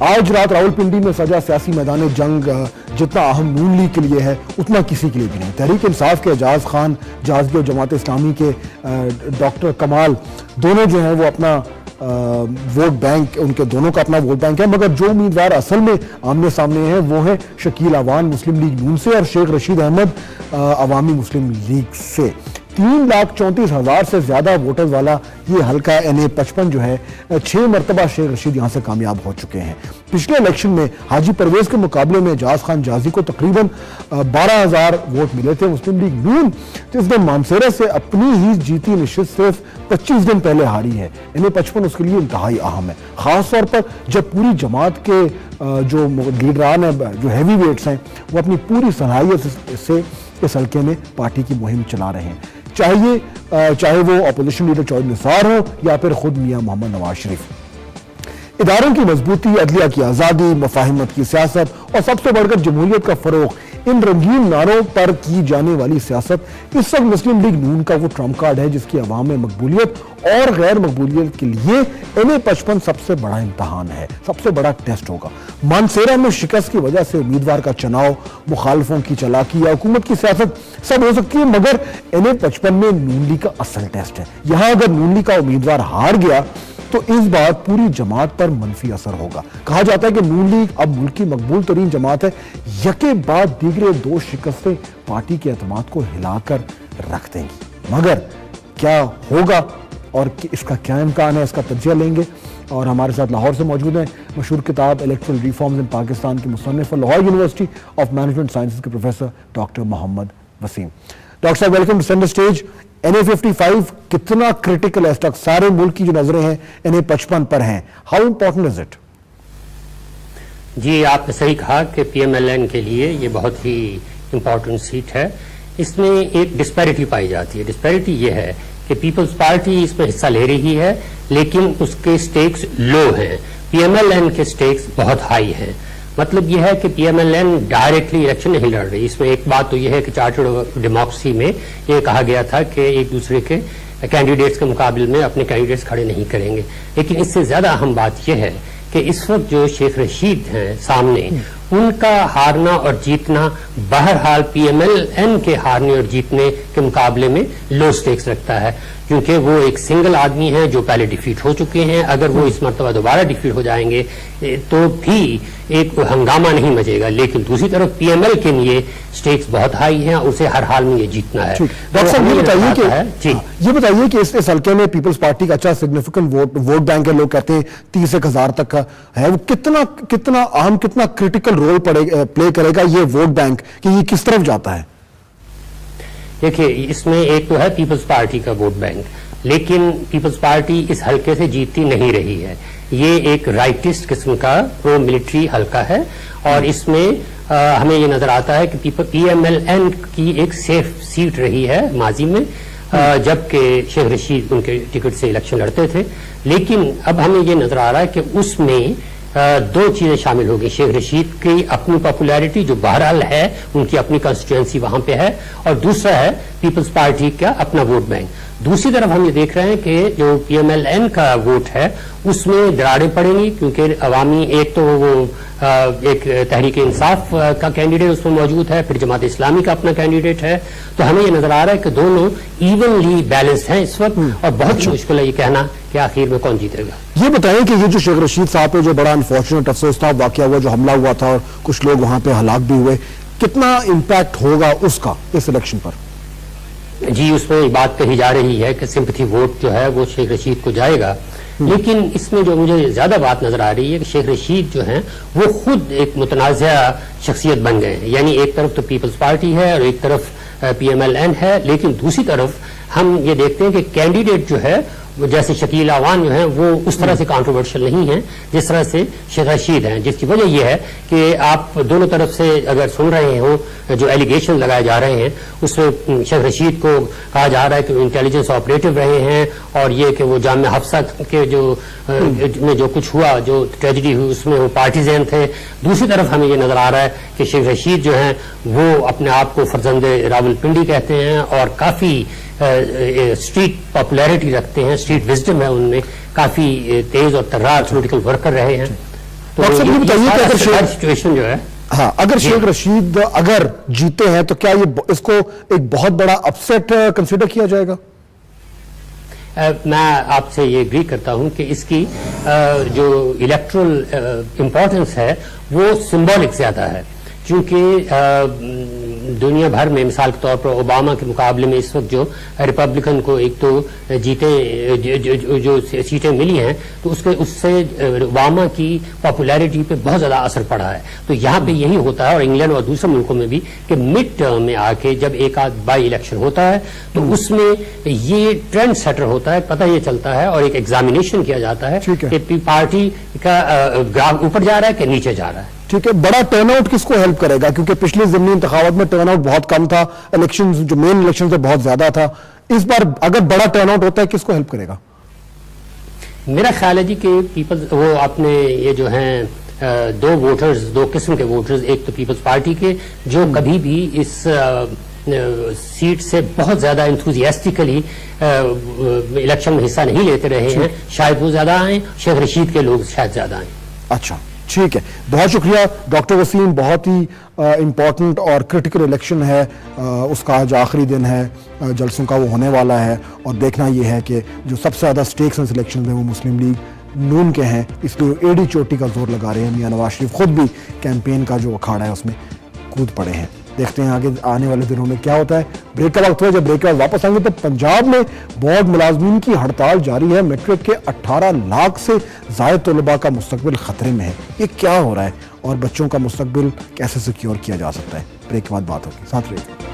آج رات راولپنڈی میں سجا سیاسی میدان جنگ جتنا اہم نون لیگ کے لیے ہے اتنا کسی کے لیے بھی نہیں. تحریک انصاف کے اعجاز خان جہازگیر اور جماعت اسلامی کے ڈاکٹر کمال دونوں جو ہیں وہ اپنا ووٹ بینک، ان کے دونوں کا اپنا ووٹ بینک ہے، مگر جو امیدوار اصل میں آمنے سامنے ہیں وہ ہیں شکیل اوان مسلم لیگ نون سے اور شیخ رشید احمد عوامی مسلم لیگ سے. 3,34,000 سے زیادہ ووٹرز والا یہ حلقہ NA-55 جو ہے 6 مرتبہ شیخ رشید یہاں سے کامیاب ہو چکے ہیں. پچھلے الیکشن میں حاجی پرویز کے مقابلے میں اعجاز خان جازی کو تقریباً 12,000 ووٹ ملے تھے. مسلم لیگ نون جس نے مانسیرہ سے اپنی ہی جیتی نشست صرف 25 دن پہلے ہاری ہے. NA-55 اس کے لیے انتہائی اہم ہے، خاص طور پر جب پوری جماعت کے جو لیڈران ہیں، جو ہیوی ویٹس ہیں، وہ اپنی پوری صلاحیت سے اس حلقے میں پارٹی کی مہم چلا رہے ہیں، چاہے وہ اپوزیشن لیڈر چودھری نثار ہو یا پھر خود میاں محمد نواز شریف. اداروں کی مضبوطی، عدلیہ کی آزادی، مفاہمت کی سیاست اور سب سے بڑھ کر جمہوریت کا فروغ، ان رنگین نعروں پر کی جانے والی سیاست اس وقت مسلم لیگ نون کا وہ ٹرمپ کارڈ ہے جس کی عوام میں مقبولیت اور غیر مقبولیت کے لیے NA-55 سب سے بڑا امتحان ہے، سب سے بڑا ٹیسٹ ہوگا. مانسیرہ میں شکست کی وجہ سے امیدوار کا چناؤ، مخالفوں کی چالاکی یا حکومت کی سیاست سب ہو سکتی ہے، مگر NA-55 میں نون لیگ کا اصل ٹیسٹ ہے. یہاں اگر نون لیگ کا امیدوار ہار گیا تو اس بات پوری جماعت پر منفی اثر ہوگا. کہا جاتا ہے کہ نون لیگ اب ملک کی مقبول ترین جماعت ہے. یکے بعد دیگرے 2 شکستیں پارٹی کے اعتماد کو ہلا کر رکھ دیں گی. مگر کیا ہوگا اور اس کا کیا امکان ہے، اس کا تجزیہ لیں گے. اور ہمارے ساتھ لاہور سے موجود ہیں مشہور کتاب الیکٹرل ریفارمز ان پاکستان کے مصنف اور Lahore University of Management Sciences کے professor doctor Muhammad Waseem. Doctor صاحب welcome to centre stage. NA-55 کتنا کرٹیکل ہے اس تک؟ سارے ملک کی جو نظریں ہیں NA-55 پر ہیں. How important is it? جی آپ نے صحیح کہا کہ PMLN کے لیے یہ بہت ہی امپورٹنٹ سیٹ ہے. اس میں ایک ڈسپیرٹی پائی جاتی ہے. ڈسپیرٹی یہ ہے کہ پیپلز پارٹی اس میں حصہ لے رہی ہے لیکن اس کے سٹیکس لو ہیں. PMLN کے سٹیکس بہت ہائی ہیں. مطلب یہ ہے کہ PMLN ڈائریکٹلی الیکشن نہیں لڑ رہی. اس میں ایک بات تو یہ ہے کہ چارٹرڈ ڈیموکریسی میں یہ کہا گیا تھا کہ ایک دوسرے کے کینڈیڈیٹس کے مقابلے میں اپنے کینڈیڈیٹس کھڑے نہیں کریں گے. لیکن اس سے زیادہ اہم بات یہ ہے کہ اس وقت جو شیخ رشید ہیں سامنے، ان کا ہارنا اور جیتنا بہرحال PMLN کے ہارنے اور جیتنے کے مقابلے میں لو سٹیکس رکھتا ہے، کیونکہ وہ ایک سنگل آدمی ہیں جو پہلے ڈیفیٹ ہو چکے ہیں. اگر وہ اس مرتبہ دوبارہ ڈیفیٹ ہو جائیں گے تو بھی ایک ہنگامہ نہیں مچے گا. لیکن دوسری طرف PML کے لیے سٹیکس بہت ہائی ہیں، اسے ہر حال میں یہ جیتنا ہے. ڈاکٹر صاحب یہ بتائیے کہ اس حلقے میں پیپلز پارٹی کا اچھا سگنیفیکنٹ ووٹ بینک ہے. لوگ کہتے ہیں 30,000 تک کا ہے. وہ کتنا اہم، کتنا کرٹیکل رول پلے کرے گا یہ ووٹ بینک کہ یہ کس طرف جاتا ہے؟ دیکھیے اس میں ایک تو ہے پیپلز پارٹی کا ووٹ بینک، لیکن پیپلز پارٹی اس حلقے سے جیتتی نہیں رہی ہے. یہ ایک رائٹسٹ قسم کا پرو ملٹری حلقہ ہے اور اس میں ہمیں یہ نظر آتا ہے کہ PMLN کی ایک سیف سیٹ رہی ہے ماضی میں جبکہ شیخ رشید ان کے ٹکٹ سے الیکشن لڑتے تھے. لیکن اب ہمیں یہ نظر آ رہا ہے کہ اس میں 2 چیزیں شامل ہو گئی. شیخ رشید کی اپنی پاپولیرٹی جو بہرحال ہے، ان کی اپنی کانسٹیچوئنسی وہاں پہ ہے، اور دوسرا ہے پیپلز پارٹی کا اپنا ووٹ بینک. دوسری طرف ہم یہ دیکھ رہے ہیں کہ جو PMLN کا ووٹ ہے اس میں دراڑیں پڑیں گی، کیونکہ عوامی ایک تو وہ ایک تحریک انصاف کا کینڈیڈیٹ اس میں موجود ہے، پھر جماعت اسلامی کا اپنا کینڈیڈیٹ ہے. تو ہمیں یہ نظر آ رہا ہے کہ دونوں ایونلی بیلنسڈ ہیں اس وقت، اور بہت مشکل ہے یہ کہنا کہ آخر میں کون جیتے گا. یہ بتائیں کہ یہ جو شیخ رشید صاحب پہ جو بڑا انفارچونیٹ افسوسناک واقعہ ہوا، جو حملہ ہوا تھا اور کچھ لوگ وہاں پہ ہلاک بھی ہوئے، کتنا امپیکٹ ہوگا اس کا اس الیکشن پر؟ جی اس میں بات کہی جا رہی ہے کہ سمپتھی ووٹ جو ہے وہ شیخ رشید کو جائے گا. لیکن اس میں جو مجھے زیادہ بات نظر آ رہی ہے کہ شیخ رشید جو ہیں وہ خود ایک متنازعہ شخصیت بن گئے ہیں. یعنی ایک طرف تو پیپلز پارٹی ہے اور ایک طرف PMLN ہے، لیکن دوسری طرف ہم یہ دیکھتے ہیں کہ کینڈیڈیٹ جو ہے جیسے شکیل اوان جو ہیں وہ اس طرح سے کانٹروورشل نہیں ہیں جس طرح سے شیخ رشید ہیں، جس کی وجہ یہ ہے کہ آپ دونوں طرف سے اگر سن رہے ہوں جو ایلیگیشن لگائے جا رہے ہیں اس میں شیخ رشید کو کہا جا رہا ہے کہ وہ انٹیلیجنس آپریٹو رہے ہیں، اور یہ کہ وہ جامعہ حفصہ کے جو کچھ ہوا، جو ٹریجڈی ہوئی، اس میں وہ پارٹیزن تھے. دوسری طرف ہمیں یہ نظر آ رہا ہے کہ شیخ رشید جو ہیں وہ اپنے آپ کو فرزند راولپنڈی کہتے ہیں اور کافی اسٹریٹ پاپولیرٹی رکھتے ہیں، اسٹریٹ وزڈم ہے ان میں، کافی تیز اور ترار پولیٹیکل ورکر رہے ہیں. ڈاکٹر صاحب یہ بتائیے کہ اگر سچویشن جو ہے ہاں اگر شیخ رشید اگر جیتے ہیں تو کیا یہ اس کو ایک بہت بڑا اپسیٹ کنسیڈر کیا جائے گا؟ میں آپ سے یہ اگری کرتا ہوں کہ اس کی جو الیکٹرل امپورٹنس ہے وہ سمبولک زیادہ ہے، چونکہ دنیا بھر میں مثال کے طور پر اوباما کے مقابلے میں اس وقت جو ریپبلکن کو ایک تو جو سیٹیں ملی ہیں تو اس سے اوباما کی پاپولیرٹی پہ بہت زیادہ اثر پڑا ہے. تو یہاں پہ یہی ہوتا ہے اور انگلینڈ اور دوسرے ملکوں میں بھی کہ مڈ ٹرم میں آ کے جب ایک آدھ بائی الیکشن ہوتا ہے تو اس میں یہ ٹرینڈ سیٹر ہوتا ہے، پتہ یہ چلتا ہے اور ایک ایگزامینیشن کیا جاتا ہے کہ پارٹی کا گراف اوپر جا رہا ہے کہ نیچے جا رہا ہے. ٹھیک ہے، بڑا ٹرن آؤٹ کس کو ہیلپ کرے گا؟ کیونکہ پچھلی ضمنی انتخابات میں ٹرن آؤٹ بہت کم تھا، الیکشن جو مین الیکشن سے بہت زیادہ تھا. اس بار اگر بڑا ٹرن آؤٹ ہوتا ہے کس کو ہیلپ کرے گا؟ میرا خیال ہے جی کہ پیپلز وہ اپنے یہ جو ہیں دو قسم کے ووٹرز، ایک تو پیپلز پارٹی کے جو کبھی بھی اس سیٹ سے بہت زیادہ انتھوزیاسٹیکلی الیکشن میں حصہ نہیں لیتے رہے ہیں، شاید وہ زیادہ آئیں، شیخ رشید کے لوگ شاید زیادہ آئیں. اچھا ٹھیک ہے، بہت شکریہ ڈاکٹر وسیم. بہت ہی امپورٹنٹ اور کرٹیکل الیکشن ہے، اس کا آج آخری دن ہے جلسوں کا، وہ ہونے والا ہے اور دیکھنا یہ ہے کہ جو سب سے زیادہ سٹیکس اس الیکشن میں وہ مسلم لیگ نون کے ہیں، اس لیے ایڑی چوٹی کا زور لگا رہے ہیں. میاں نواز شریف خود بھی کیمپین کا جو اکھاڑا ہے اس میں کود پڑے ہیں. دیکھتے ہیں آگے آنے والے دنوں میں کیا ہوتا ہے. بریک کا وقت ہوا، جب بریک کے بعد واپس آئیں گے تو پنجاب میں بورڈ ملازمین کی ہڑتال جاری ہے. میٹرک کے 18 لاکھ سے زائد طلباء کا مستقبل خطرے میں ہے. یہ کیا ہو رہا ہے اور بچوں کا مستقبل کیسے سیکیور کیا جا سکتا ہے؟ بریک کے بعد بات ہوگی، ساتھ رہیے.